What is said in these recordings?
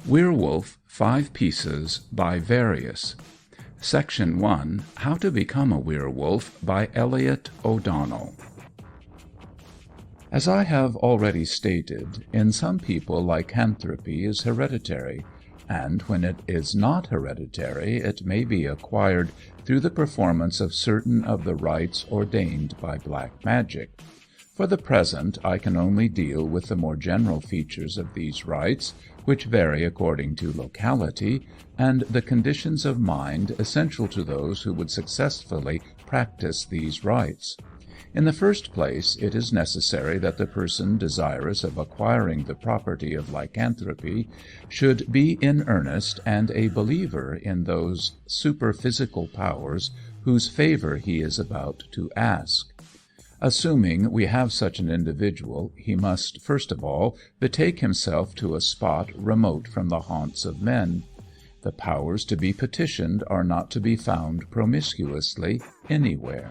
Werewolf, 5 Pieces, by Various. Section 1, How to Become a Werewolf, by Elliott O'Donnell. As I have already stated, in some people lycanthropy is hereditary, and when it is not hereditary it may be acquired through the performance of certain of the rites ordained by black magic. For the present I can only deal with the more general features of these rites, which vary according to locality, and the conditions of mind essential to those who would successfully practice these rites. In the first place, it is necessary that the person desirous of acquiring the property of lycanthropy should be in earnest and a believer in those superphysical powers whose favor he is about to ask. Assuming we have such an individual, he must, first of all, betake himself to a spot remote from the haunts of men. The powers to be petitioned are not to be found promiscuously anywhere.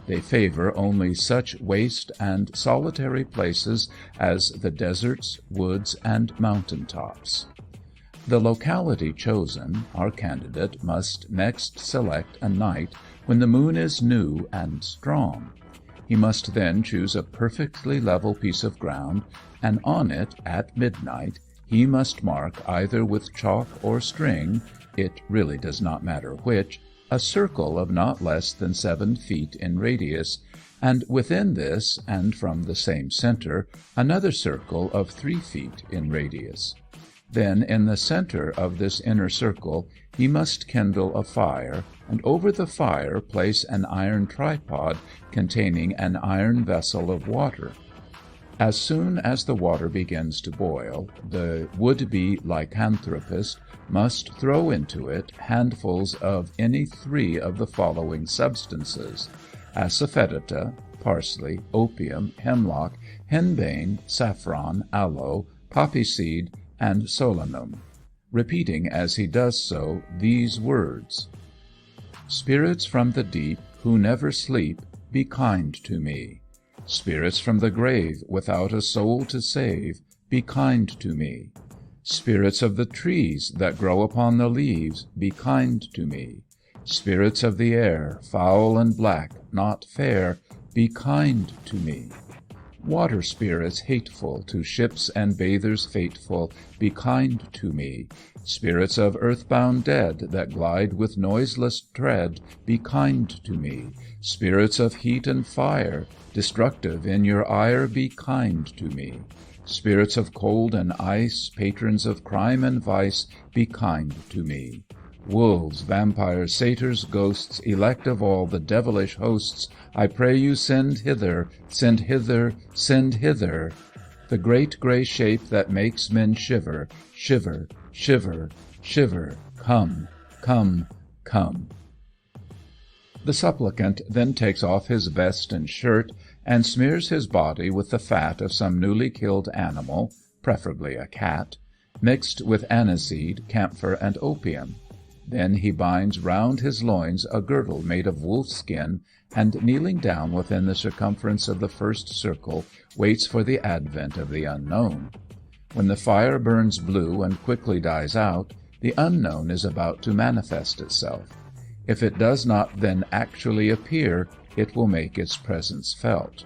They favor only such waste and solitary places as the deserts, woods, and mountain tops. The locality chosen, our candidate must next select a night when the moon is new and strong. He must then choose a perfectly level piece of ground, and on it, at midnight, he must mark either with chalk or string, it really does not matter which, a circle of not less than 7 feet in radius, and within this, and from the same center, another circle of 3 feet in radius. Then in the center of this inner circle he must kindle a fire, and over the fire place an iron tripod containing an iron vessel of water. As soon as the water begins to boil, the would-be lycanthropist must throw into it handfuls of any 3 of the following substances: asafoetida, parsley, opium, hemlock, henbane, saffron, aloe, poppy seed, and solanum, repeating as he does so these words: "Spirits from the deep, who never sleep, be kind to me. Spirits from the grave, without a soul to save, be kind to me. Spirits of the trees that grow upon the leaves, be kind to me. Spirits of the air, foul and black, not fair, be kind to me. Water spirits hateful, to ships and bathers fateful, be kind to me. Spirits of earth-bound dead, that glide with noiseless tread, be kind to me. Spirits of heat and fire, destructive in your ire, be kind to me. Spirits of cold and ice, patrons of crime and vice, be kind to me. Wolves, vampires, satyrs, ghosts, elect of all the devilish hosts, I pray you send hither, send hither, send hither, the great grey shape that makes men shiver, shiver, shiver, shiver, come, come, come." The supplicant then takes off his vest and shirt, and smears his body with the fat of some newly killed animal, preferably a cat, mixed with aniseed, camphor, and opium. Then he binds round his loins a girdle made of wolf-skin, and kneeling down within the circumference of the first circle, waits for the advent of the unknown. When the fire burns blue and quickly dies out, the unknown is about to manifest itself. If it does not then actually appear, it will make its presence felt.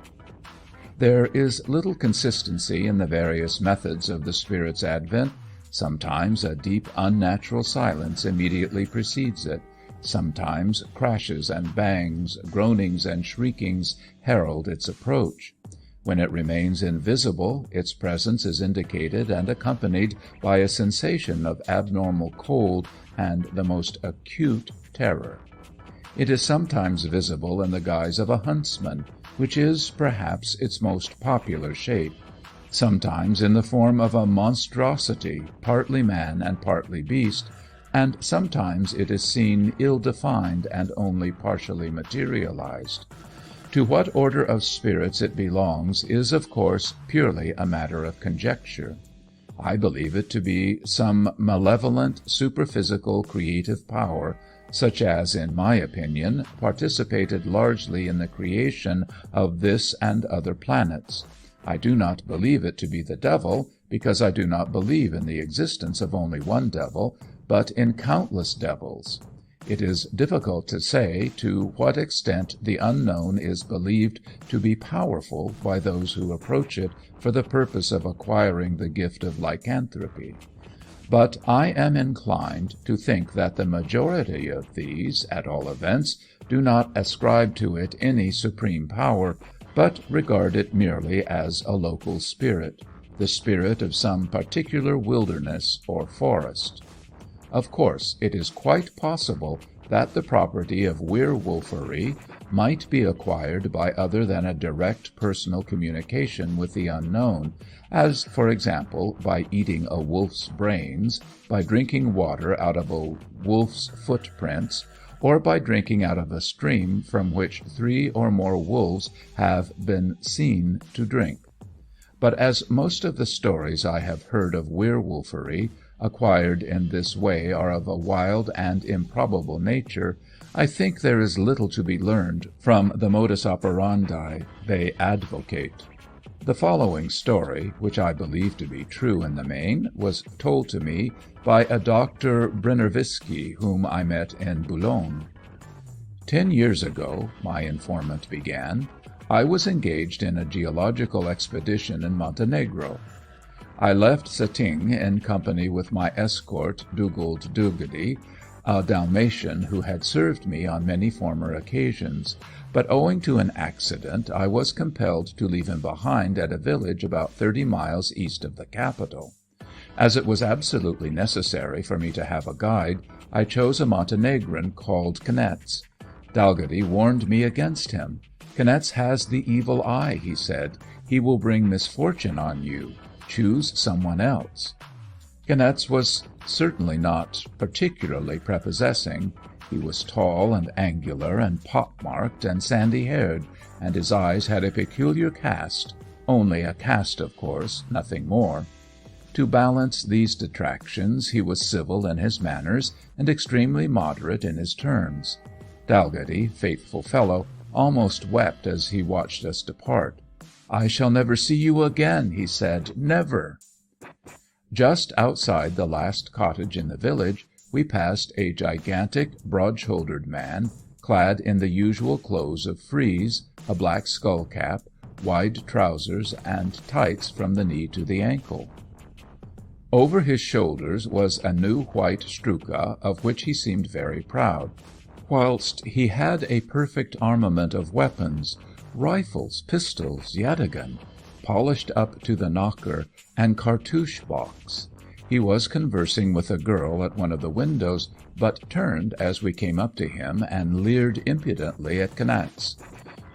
There is little consistency in the various methods of the spirit's advent. Sometimes a deep, unnatural silence immediately precedes it. Sometimes crashes and bangs, groanings and shriekings herald its approach. When it remains invisible, its presence is indicated and accompanied by a sensation of abnormal cold and the most acute terror. It is sometimes visible in the guise of a huntsman, which is, perhaps, its most popular shape, sometimes in the form of a monstrosity, partly man and partly beast, and sometimes it is seen ill-defined and only partially materialized. To what order of spirits it belongs is, of course, purely a matter of conjecture. I believe it to be some malevolent, superphysical, creative power, such as, in my opinion, participated largely in the creation of this and other planets. I do not believe it to be the devil, because I do not believe in the existence of only one devil, but in countless devils. It is difficult to say to what extent the unknown is believed to be powerful by those who approach it for the purpose of acquiring the gift of lycanthropy. But I am inclined to think that the majority of these, at all events, do not ascribe to it any supreme power, but regard it merely as a local spirit, the spirit of some particular wilderness or forest. Of course, it is quite possible that the property of werewolfery might be acquired by other than a direct personal communication with the unknown, as, for example, by eating a wolf's brains, by drinking water out of a wolf's footprints, or by drinking out of a stream from which 3 or more wolves have been seen to drink. But as most of the stories I have heard of werewolfery acquired in this way are of a wild and improbable nature, I think there is little to be learned from the modus operandi they advocate. The following story, which I believe to be true in the main, was told to me by a Dr. Brennervisky, whom I met in Boulogne. 10 years ago, my informant began, I was engaged in a geological expedition in Montenegro. I left Cetinge in company with my escort, Dugald Dugady, a Dalmatian who had served me on many former occasions, but owing to an accident I was compelled to leave him behind at a village about 30 miles east of the capital. As it was absolutely necessary for me to have a guide, I chose a Montenegrin called Knetz. Dalgady warned me against him. Knetz has the evil eye, he said. He will bring misfortune on you. Choose someone else. Knetz was certainly not particularly prepossessing. He was tall and angular and pock-marked and sandy-haired, and his eyes had a peculiar cast, only a cast, of course, nothing more. To balance these detractions, he was civil in his manners and extremely moderate in his terms. Dalgady, faithful fellow, almost wept as he watched us depart. "I shall never see you again," he said, "never." Just outside the last cottage in the village, we passed a gigantic, broad-shouldered man, clad in the usual clothes of frieze, a black skull-cap, wide trousers, and tights from the knee to the ankle. Over his shoulders was a new white struka, of which he seemed very proud, whilst he had a perfect armament of weapons, rifles, pistols, yataghan, polished up to the knocker, and cartouche box. He was conversing with a girl at one of the windows, but turned as we came up to him and leered impudently at Knetz.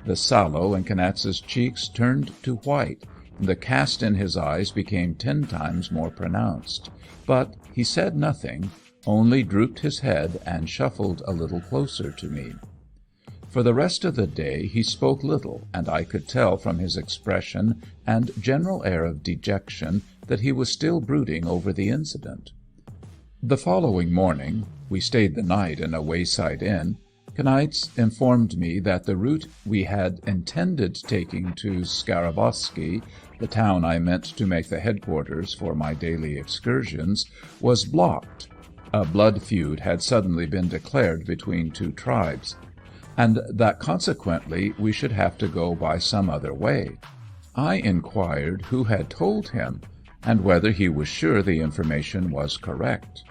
The sallow in Knetz's cheeks turned to white, and the cast in his eyes became 10 times more pronounced. But he said nothing, only drooped his head and shuffled a little closer to me. For the rest of the day he spoke little, and I could tell from his expression and general air of dejection that he was still brooding over the incident. The following morning (we stayed the night in a wayside inn) Knights informed me that the route we had intended taking to Skarabosky, the town I meant to make the headquarters for my daily excursions, was blocked. A blood feud had suddenly been declared between two tribes, and that consequently we should have to go by some other way. I inquired who had told him, and whether he was sure the information was correct.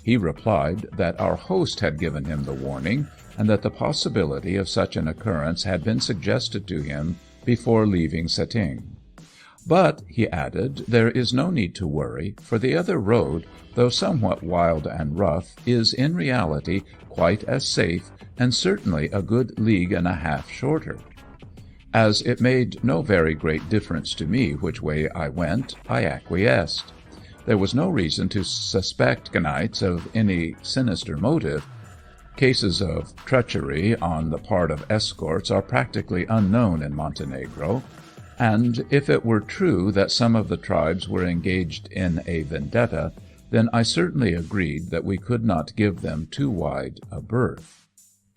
He replied that our host had given him the warning, and that the possibility of such an occurrence had been suggested to him before leaving Cetinge. But, he added, there is no need to worry, for the other road, though somewhat wild and rough, is in reality quite as safe, and certainly a good league and a half shorter. As it made no very great difference to me which way I went, I acquiesced. There was no reason to suspect Knights of any sinister motive. Cases of treachery on the part of escorts are practically unknown in Montenegro, and if it were true that some of the tribes were engaged in a vendetta, then I certainly agreed that we could not give them too wide a berth.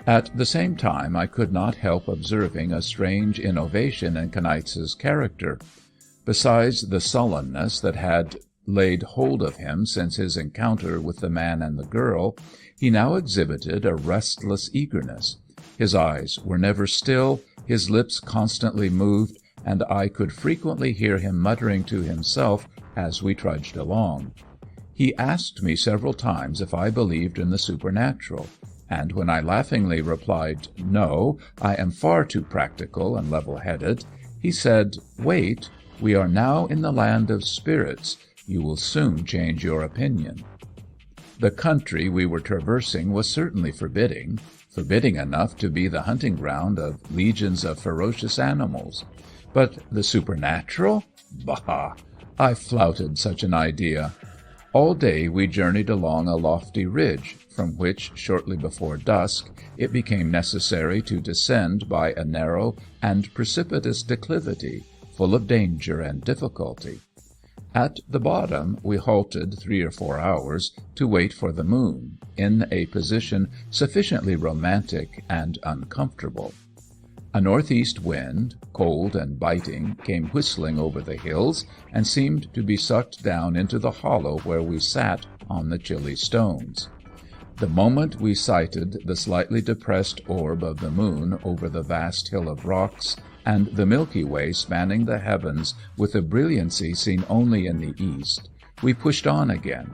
At the same time I could not help observing a strange innovation in Knights's character. Besides the sullenness that had laid hold of him since his encounter with the man and the girl, he now exhibited a restless eagerness. His eyes were never still, his lips constantly moved, and I could frequently hear him muttering to himself as we trudged along. He asked me several times if I believed in the supernatural, and when I laughingly replied, "No, I am far too practical and level-headed," he said, "Wait, we are now in the land of spirits. You will soon change your opinion." The country we were traversing was certainly forbidding enough to be the hunting ground of legions of ferocious animals. But the supernatural? Bah! I flouted such an idea. All day we journeyed along a lofty ridge, from which, shortly before dusk, it became necessary to descend by a narrow and precipitous declivity, full of danger and difficulty. At the bottom we halted 3 or 4 hours to wait for the moon, in a position sufficiently romantic and uncomfortable. A northeast wind, cold and biting, came whistling over the hills, and seemed to be sucked down into the hollow where we sat on the chilly stones. The moment we sighted the slightly depressed orb of the moon over the vast hill of rocks, and the Milky Way spanning the heavens with a brilliancy seen only in the east, we pushed on again.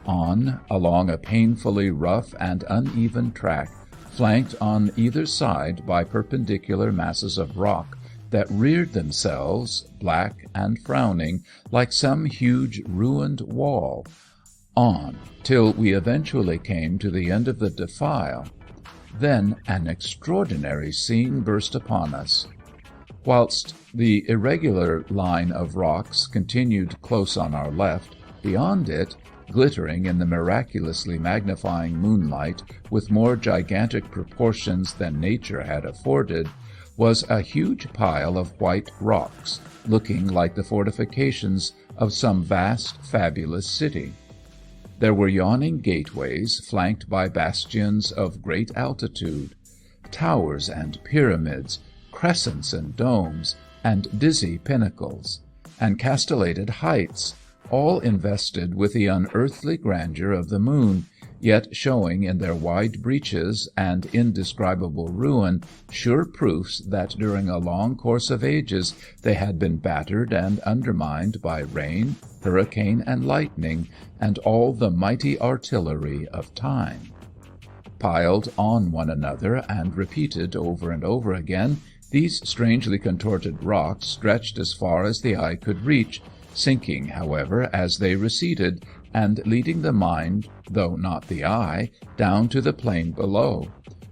On, along a painfully rough and uneven track, flanked on either side by perpendicular masses of rock that reared themselves, black and frowning, like some huge ruined wall. On, till we eventually came to the end of the defile. Then an extraordinary scene burst upon us. Whilst the irregular line of rocks continued close on our left, beyond it, glittering in the miraculously magnifying moonlight with more gigantic proportions than nature had afforded, was a huge pile of white rocks, looking like the fortifications of some vast, fabulous city. There were yawning gateways flanked by bastions of great altitude, towers and pyramids, crescents and domes, and dizzy pinnacles, and castellated heights, all invested with the unearthly grandeur of the moon, yet showing in their wide breaches and indescribable ruin sure proofs that during a long course of ages they had been battered and undermined by rain, hurricane, and lightning, and all the mighty artillery of time. Piled on one another and repeated over and over again, these strangely contorted rocks stretched as far as the eye could reach, sinking, however, as they receded, and leading the mind, though not the eye, down to the plain below,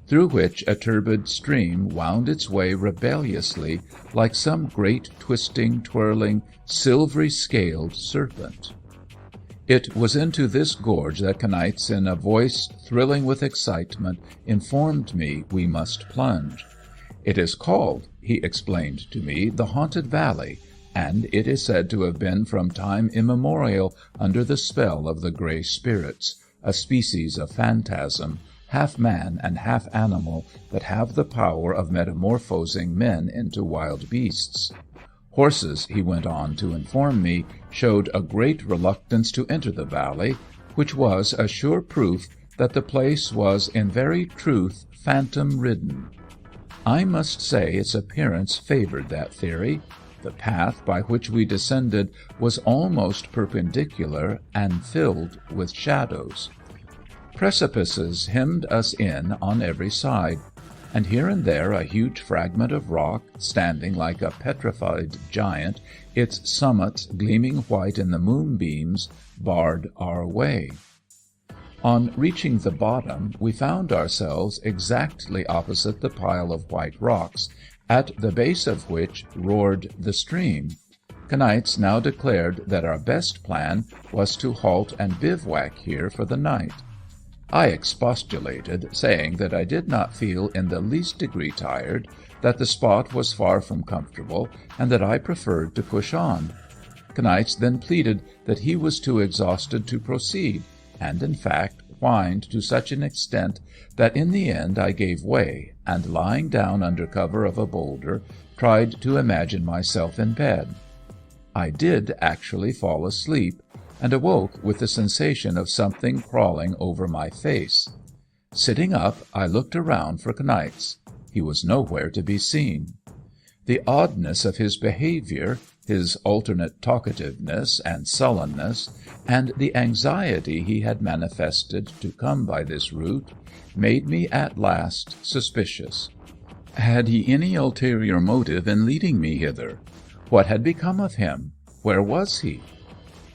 through which a turbid stream wound its way rebelliously, like some great twisting, twirling, silvery-scaled serpent. It was into this gorge that Knights, in a voice thrilling with excitement, informed me we must plunge. "It is called," he explained to me, "the Haunted Valley, and it is said to have been from time immemorial under the spell of the grey spirits, a species of phantasm, half man and half animal, that have the power of metamorphosing men into wild beasts. Horses, he went on to inform me, showed a great reluctance to enter the valley, which was a sure proof that the place was in very truth phantom-ridden. I must say its appearance favoured that theory. The path by which we descended was almost perpendicular and filled with shadows. Precipices hemmed us in on every side, and here and there a huge fragment of rock, standing like a petrified giant, its summit gleaming white in the moonbeams, barred our way. On reaching the bottom, we found ourselves exactly opposite the pile of white rocks, at the base of which roared the stream. Knights now declared that our best plan was to halt and bivouac here for the night. I expostulated, saying that I did not feel in the least degree tired, that the spot was far from comfortable, and that I preferred to push on. Knights then pleaded that he was too exhausted to proceed, and in fact whined to such an extent that in the end I gave way, and lying down under cover of a boulder, tried to imagine myself in bed. I did actually fall asleep, and awoke with the sensation of something crawling over my face. Sitting up, I looked around for Knights. He was nowhere to be seen. The oddness of his behaviour, his alternate talkativeness and sullenness, and the anxiety he had manifested to come by this route, made me at last suspicious. Had he any ulterior motive in leading me hither? What had become of him? Where was he?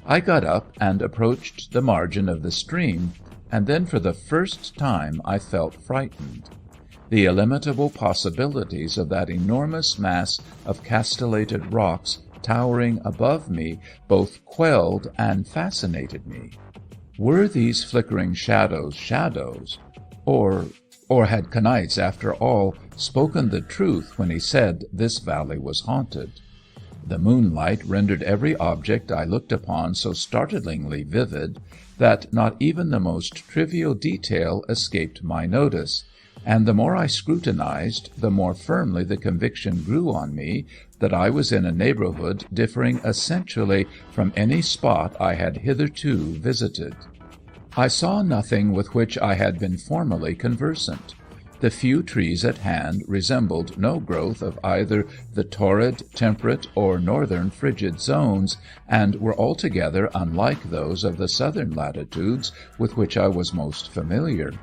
I got up and approached the margin of the stream, and then for the first time I felt frightened. The illimitable possibilities of that enormous mass of castellated rocks towering above me both quelled and fascinated me. Were these flickering shadows, or had Knights, after all, spoken the truth when he said this valley was haunted? The moonlight rendered every object I looked upon so startlingly vivid that not even the most trivial detail escaped my notice, and the more I scrutinized, the more firmly the conviction grew on me that I was in a neighborhood differing essentially from any spot I had hitherto visited. I saw nothing with which I had been formerly conversant. The few trees at hand resembled no growth of either the torrid, temperate, or northern frigid zones, and were altogether unlike those of the southern latitudes with which I was most familiar.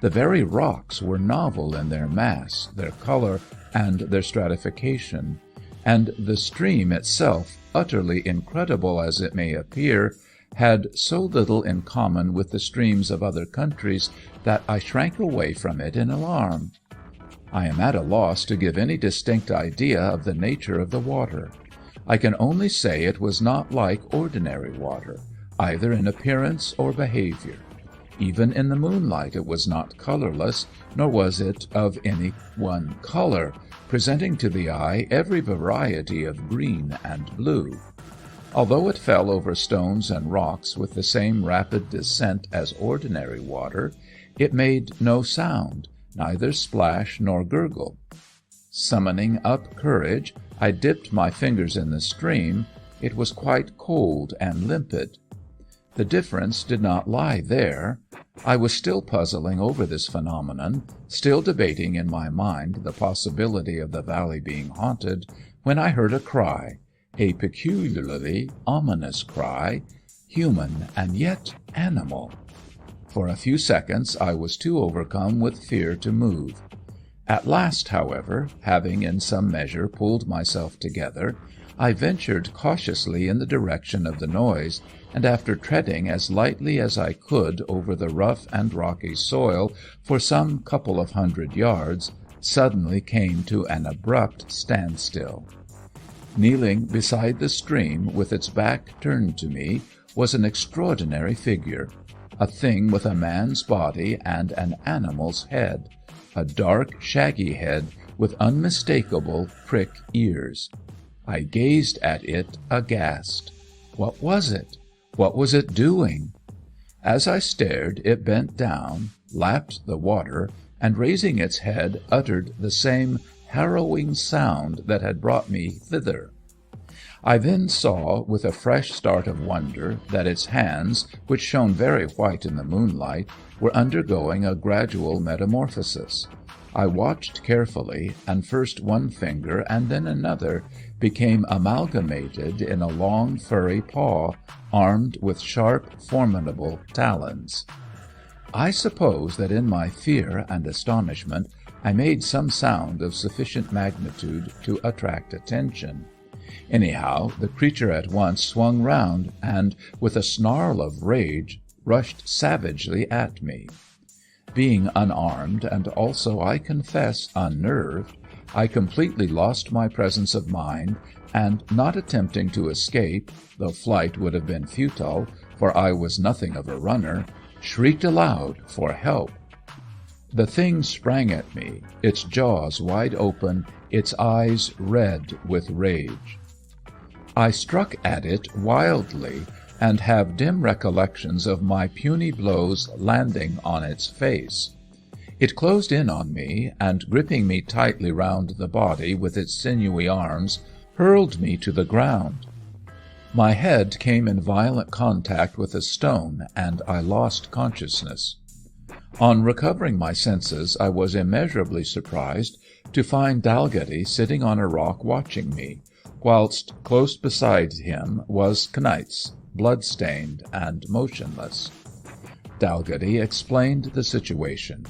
The very rocks were novel in their mass, their colour, and their stratification, and the stream itself, utterly incredible as it may appear, had so little in common with the streams of other countries that I shrank away from it in alarm. I am at a loss to give any distinct idea of the nature of the water. I can only say it was not like ordinary water, either in appearance or behaviour. Even in the moonlight it was not colourless, nor was it of any one colour, presenting to the eye every variety of green and blue. Although it fell over stones and rocks with the same rapid descent as ordinary water, it made no sound, neither splash nor gurgle. Summoning up courage, I dipped my fingers in the stream. It was quite cold and limpid. The difference did not lie there. I was still puzzling over this phenomenon, still debating in my mind the possibility of the valley being haunted, when I heard a cry, a peculiarly ominous cry, human and yet animal. For a few seconds I was too overcome with fear to move. At last, however, having in some measure pulled myself together, I ventured cautiously in the direction of the noise, and after treading as lightly as I could over the rough and rocky soil for some couple of 100 yards, suddenly came to an abrupt standstill. Kneeling beside the stream, with its back turned to me, was an extraordinary figure, a thing with a man's body and an animal's head, a dark, shaggy head with unmistakable prick ears. I gazed at it aghast. What was it? What was it doing? As I stared, it bent down, lapped the water, and raising its head, uttered the same harrowing sound that had brought me thither. I then saw, with a fresh start of wonder, that its hands, which shone very white in the moonlight, were undergoing a gradual metamorphosis. I watched carefully, and first one finger and then another became amalgamated in a long furry paw, armed with sharp, formidable talons. I suppose that in my fear and astonishment I made some sound of sufficient magnitude to attract attention. Anyhow, the creature at once swung round, and, with a snarl of rage, rushed savagely at me. Being unarmed, and also, I confess, unnerved, I completely lost my presence of mind, and, not attempting to escape, though flight would have been futile, for I was nothing of a runner, shrieked aloud for help. The thing sprang at me, its jaws wide open, its eyes red with rage. I struck at it wildly, and have dim recollections of my puny blows landing on its face. It closed in on me, and gripping me tightly round the body with its sinewy arms, hurled me to the ground. My head came in violent contact with a stone, and I lost consciousness. On recovering my senses, I was immeasurably surprised to find Dalgety sitting on a rock watching me, whilst close beside him was Knights, blood-stained and motionless. Dalgety explained the situation.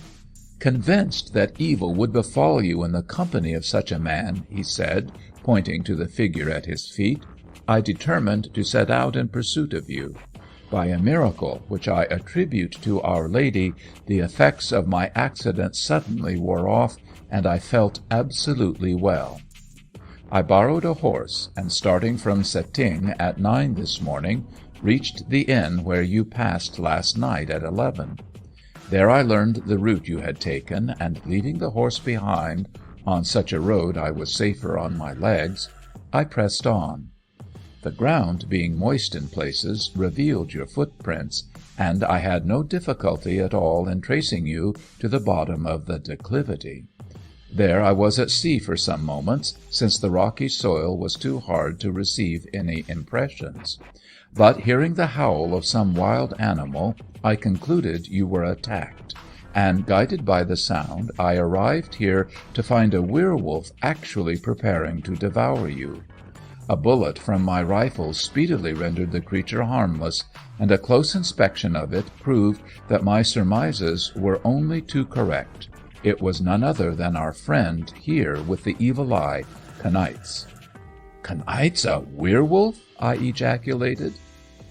"Convinced that evil would befall you in the company of such a man," he said, pointing to the figure at his feet, "I determined to set out in pursuit of you. By a miracle, which I attribute to Our Lady, the effects of my accident suddenly wore off, and I felt absolutely well. I borrowed a horse, and starting from Setting at 9 this morning, reached the inn where you passed last night at 11. There I learned the route you had taken, and leaving the horse behind, on such a road I was safer on my legs, I pressed on. The ground, being moist in places, revealed your footprints, and I had no difficulty at all in tracing you to the bottom of the declivity. There I was at sea for some moments, since the rocky soil was too hard to receive any impressions. But hearing the howl of some wild animal, I concluded you were attacked, and guided by the sound, I arrived here to find a werewolf actually preparing to devour you. A bullet from my rifle speedily rendered the creature harmless, and a close inspection of it proved that my surmises were only too correct. It was none other than our friend here with the evil eye, Knights." "Knights a werewolf?" I ejaculated.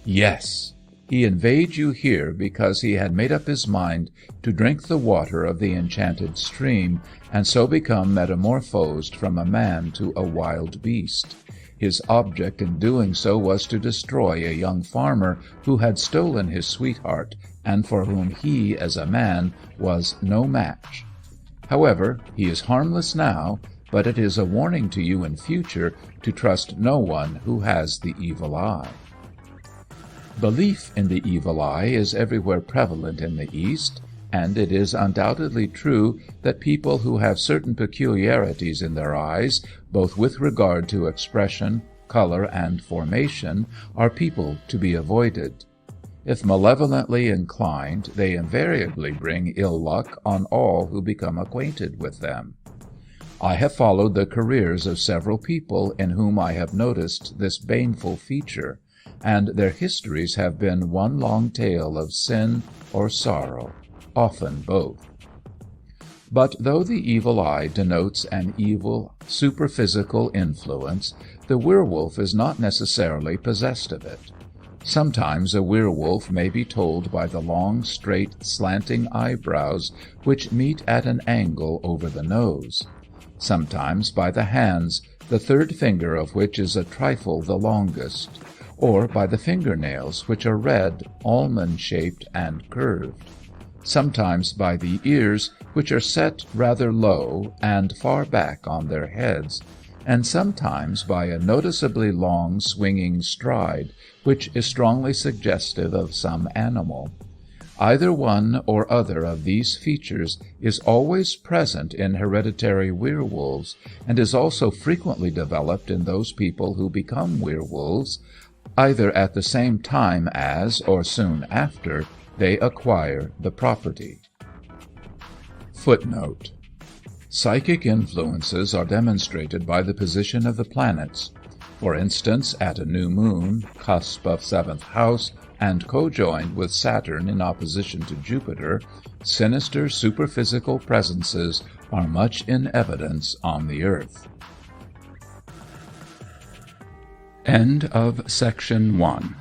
"Yes. He inveigled you here because he had made up his mind to drink the water of the enchanted stream, and so become metamorphosed from a man to a wild beast. His object in doing so was to destroy a young farmer who had stolen his sweetheart, and for whom he, as a man, was no match. However, he is harmless now, but it is a warning to you in future to trust no one who has the evil eye." Belief in the evil eye is everywhere prevalent in the East, and it is undoubtedly true that people who have certain peculiarities in their eyes, both with regard to expression, color, and formation, are people to be avoided. If malevolently inclined, they invariably bring ill luck on all who become acquainted with them. I have followed the careers of several people in whom I have noticed this baneful feature, and their histories have been one long tale of sin or sorrow, often both. But though the evil eye denotes an evil, superphysical influence, the werewolf is not necessarily possessed of it. Sometimes a werewolf may be told by the long, straight, slanting eyebrows which meet at an angle over the nose. Sometimes by the hands, the third finger of which is a trifle the longest, or by the fingernails, which are red, almond-shaped, and curved. Sometimes by the ears, which are set rather low and far back on their heads, and sometimes by a noticeably long swinging stride, which is strongly suggestive of some animal. Either one or other of these features is always present in hereditary werewolves, and is also frequently developed in those people who become werewolves, either at the same time as, or soon after, they acquire the property. Footnote: Psychic influences are demonstrated by the position of the planets. For instance, at a new moon, cusp of seventh house, and co-joined with Saturn in opposition to Jupiter, sinister superphysical presences are much in evidence on the Earth. End of section 1.